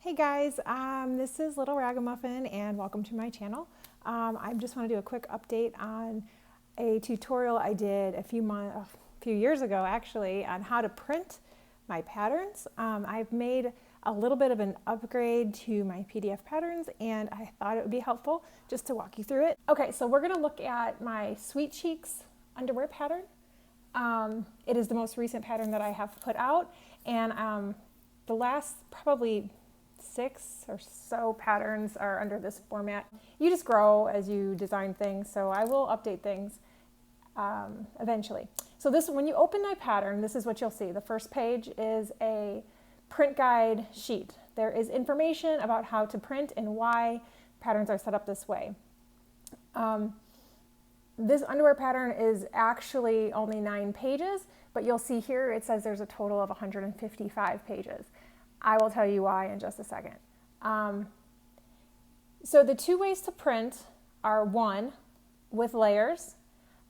Hey guys, this is Little Ragamuffin and welcome to my channel. I just want to do a quick update on a tutorial I did a few years ago actually on how to print my patterns. I've made a little bit of an upgrade to my PDF patterns and I thought it would be helpful just to walk you through it. Okay, so we're going to look at my Sweet Cheeks underwear pattern. It is the most recent pattern that I have put out, and the last probably 6 or so patterns are under this format. You just grow as you design things, so I will update things eventually. So when you open my pattern, this is what you'll see. The first page is a print guide sheet. There is information about how to print and why patterns are set up this way. This underwear pattern is actually only 9 pages, but you'll see here it says there's a total of 155 pages. I will tell you why in just a second. So the 2 ways to print are 1, with layers,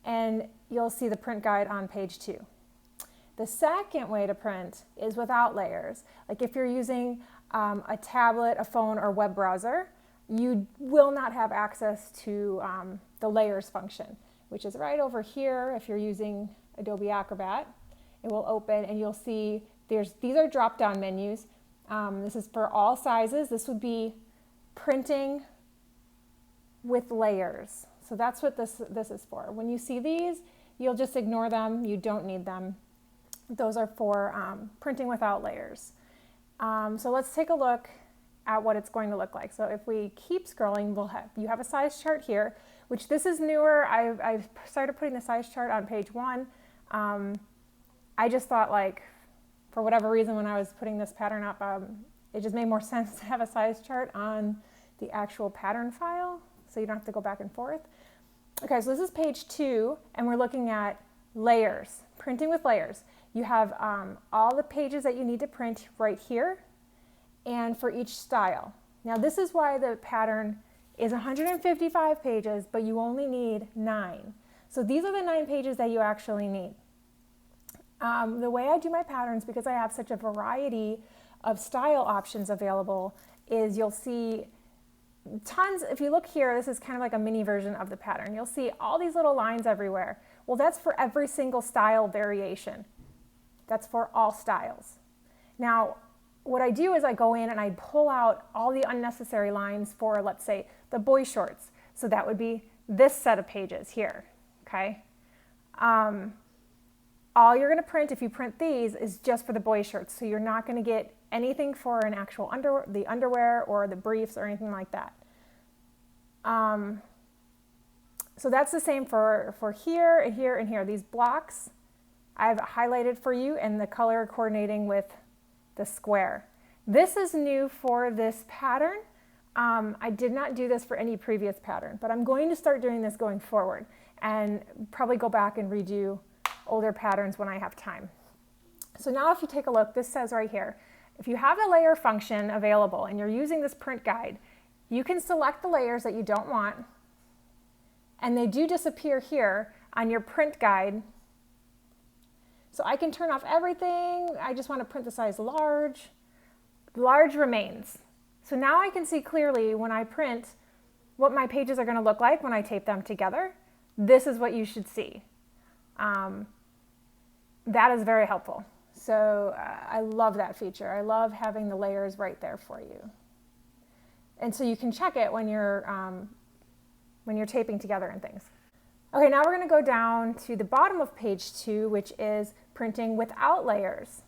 and you'll see the print guide on page 2. The second way to print is without layers. Like if you're using a tablet, a phone, or web browser, you will not have access to the layers function, which is right over here. If you're using Adobe Acrobat, it will open and you'll see these are drop-down menus. This is for all sizes. This would be printing with layers. So that's what this is for. When you see these, you'll just ignore them. You don't need them. Those are for printing without layers. So let's take a look at what it's going to look like. So if we keep scrolling, you have a size chart here, which this is newer. I've started putting the size chart on page 1. I just thought, like, for whatever reason, when I was putting this pattern up, it just made more sense to have a size chart on the actual pattern file, so you don't have to go back and forth. Okay, so this is page 2, and we're looking at layers, printing with layers. You have all the pages that you need to print right here, and for each style. Now this is why the pattern is 155 pages, but you only need 9. So these are the 9 pages that you actually need. The way I do my patterns, because I have such a variety of style options available, is you'll see tons. If you look here, this is kind of like a mini version of the pattern. You'll see all these little lines everywhere. Well, that's for every single style variation. That's for all styles. Now, what I do is I go in and I pull out all the unnecessary lines for, let's say, the boy shorts. So that would be this set of pages here, okay? All you're going to print, if you print these, is just for the boy shirts. So you're not going to get anything for an actual the underwear or the briefs or anything like that. So that's the same for here and here and here. These blocks I've highlighted for you, and the color coordinating with the square. This is new for this pattern. I did not do this for any previous pattern, but I'm going to start doing this going forward and probably go back and redo older patterns when I have time. So now if you take a look, this says right here, if you have the layer function available and you're using this print guide, you can select the layers that you don't want, and they do disappear here on your print guide. So I can turn off everything. I just want to print the size large. Large remains. So now I can see clearly when I print what my pages are going to look like when I tape them together. This is what you should see. That is very helpful. So I love that feature. I love having the layers right there for you. And so you can check it when you're taping together and things. Okay, now we're going to go down to the bottom of page 2, which is printing without layers.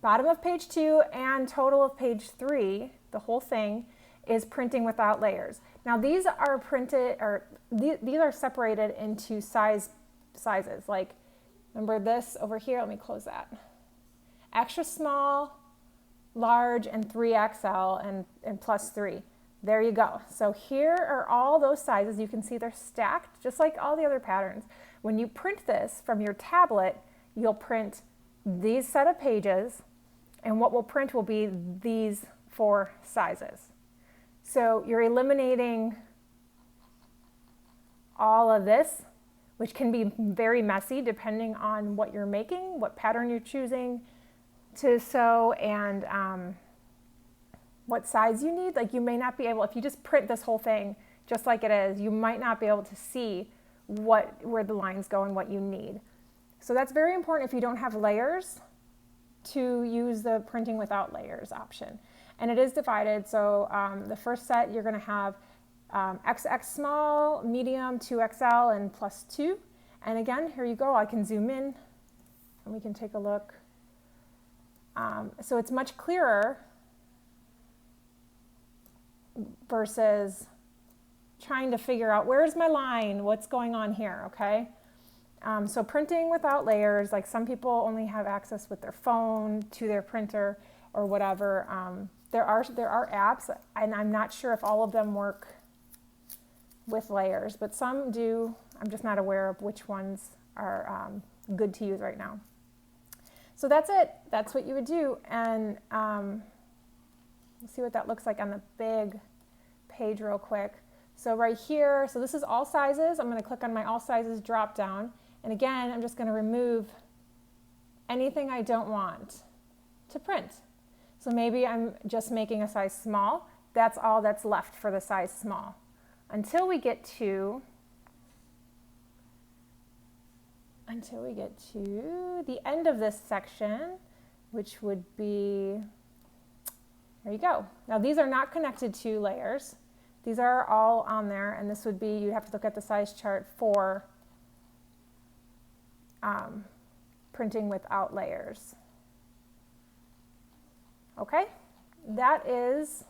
Bottom of page 2 and total of page 3, the whole thing, is printing without layers. Now these are printed, or these are separated into sizes. Like, remember this over here? Let me close that. Extra small, large, and 3XL, and plus 3. There you go. So here are all those sizes. You can see they're stacked just like all the other patterns. When you print this from your tablet, you'll print these set of pages, and what will print will be these 4 sizes. So you're eliminating all of this, which can be very messy depending on what you're making, what pattern you're choosing to sew, and what size you need. Like you may not be able, if you just print this whole thing just like it is, you might not be able to see where the lines go and what you need. So that's very important if you don't have layers, to use the printing without layers option. And it is divided, so the first set you're going to have XX small, medium, 2XL, and plus 2. And again, here you go, I can zoom in and we can take a look. So it's much clearer versus trying to figure out where's my line, what's going on here, okay? So printing without layers, like some people only have access with their phone to their printer or whatever. There are apps, and I'm not sure if all of them work with layers, but some do. I'm just not aware of which ones are good to use right now. So that's it. That's what you would do. And let's see what that looks like on the big page real quick. So right here, so this is all sizes. I'm going to click on my all sizes drop down. And again, I'm just going to remove anything I don't want to print. So maybe I'm just making a size small. That's all that's left for the size small. Until we get to the end of this section, which would be, there you go. Now these are not connected to layers. These are all on there, and this would be, you'd have to look at the size chart for printing without layers. Okay, that is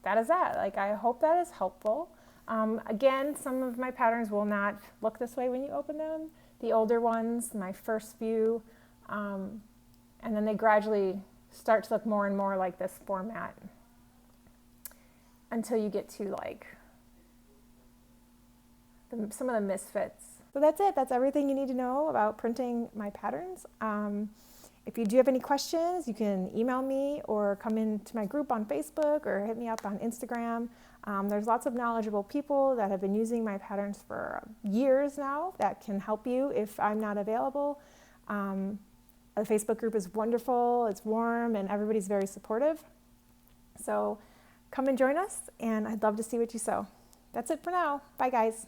that. Like, I hope that is helpful. Again, some of my patterns will not look this way when you open them. The older ones, my first few, and then they gradually start to look more and more like this format until you get to like some of the misfits. So that's it. That's everything you need to know about printing my patterns. If you do have any questions, you can email me or come into my group on Facebook or hit me up on Instagram. There's lots of knowledgeable people that have been using my patterns for years now that can help you if I'm not available. The Facebook group is wonderful, it's warm, and everybody's very supportive. So come and join us, and I'd love to see what you sew. That's it for now. Bye, guys.